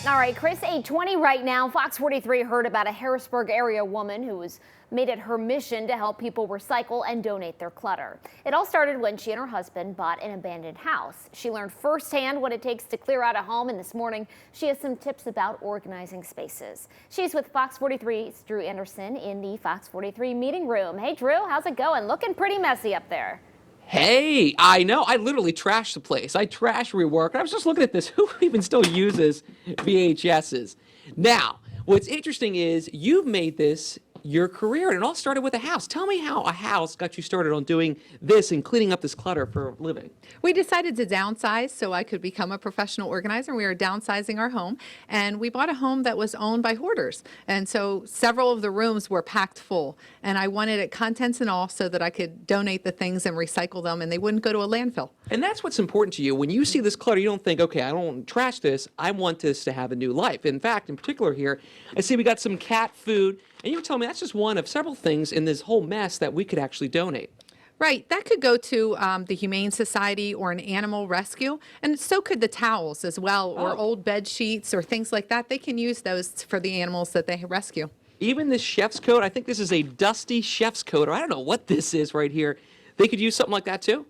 All right, Chris, 8:20 right now. Fox 43 heard about a Harrisburg area woman who has made it her mission to help people recycle and donate their clutter. It all started when she and her husband bought an abandoned house. She learned firsthand what it takes to clear out a home, and this morning she has some tips about organizing spaces. She's with Fox 43's Drew Anderson in the Fox 43 meeting room. Hey, Drew, how's it going? Looking pretty messy up there. Hey, I know. I literally trashed the place. I trash rework. I was just looking at this. Who even still uses VHSs? Now, what's interesting is you've made this your career, and it all started with a house. Tell me how a house got you started on doing this and cleaning up this clutter for a living. We decided to downsize so I could become a professional organizer. We were downsizing our home, and we bought a home that was owned by hoarders. And so several of the rooms were packed full, and I wanted it contents and all so that I could donate the things and recycle them, and they wouldn't go to a landfill. And that's what's important to you. When you see this clutter, you don't think, okay, I don't want to trash this. I want this to have a new life. In fact, in particular here, I see we got some cat food, and you tell me that's just one of several things in this whole mess that we could actually donate. Right, that could go to the Humane Society or an animal rescue, and so could the towels as well, or old bed sheets or things like that. They can use those for the animals that they rescue. Even this chef's coat, I think this is a dusty chef's coat, or I don't know what this is right here. They could use something like that too?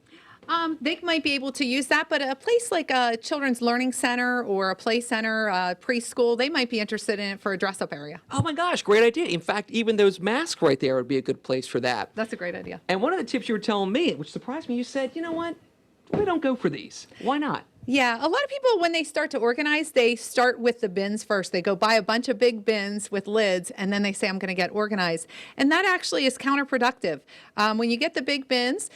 They might be able to use that, but a place like a children's learning center or a play center, preschool, they might be interested in it for a dress-up area. Oh my gosh, great idea. In fact, even those masks right there would be a good place for that. That's a great idea. And one of the tips you were telling me, which surprised me, you said, you know what? We don't go for these. Why not? Yeah, a lot of people, when they start to organize, they start with the bins first. They go buy a bunch of big bins with lids, and then they say, I'm going to get organized. And that actually is counterproductive. When you get the big bins,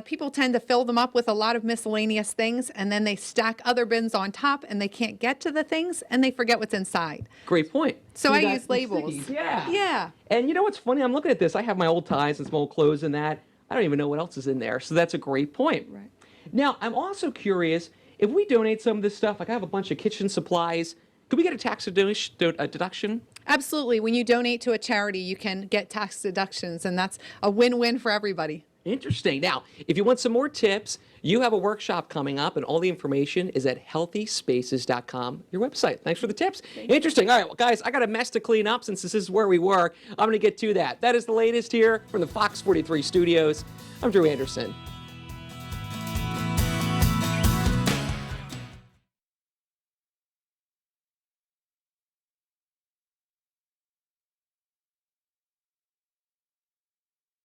people tend to fill them up with a lot of miscellaneous things, and then they stack other bins on top, and they can't get to the things, and they forget what's inside. Great point. So I You got use the labels. stickies. Yeah. Yeah. And you know what's funny? I'm looking at this. I have my old ties and some old clothes and that. I don't even know what else is in there. So that's a great point. Right. Now, I'm also curious, if we donate some of this stuff, like I have a bunch of kitchen supplies, could we get a tax deduction? Absolutely. When you donate to a charity, you can get tax deductions, and that's a win-win for everybody. Interesting. Now, if you want some more tips, you have a workshop coming up, and all the information is at healthyspaces.com, your website. Thanks for the tips. Interesting. All right, well, guys, I got a mess to clean up since this is where we were. I'm going to get to that. That is the latest here from the Fox 43 studios. I'm Drew Anderson.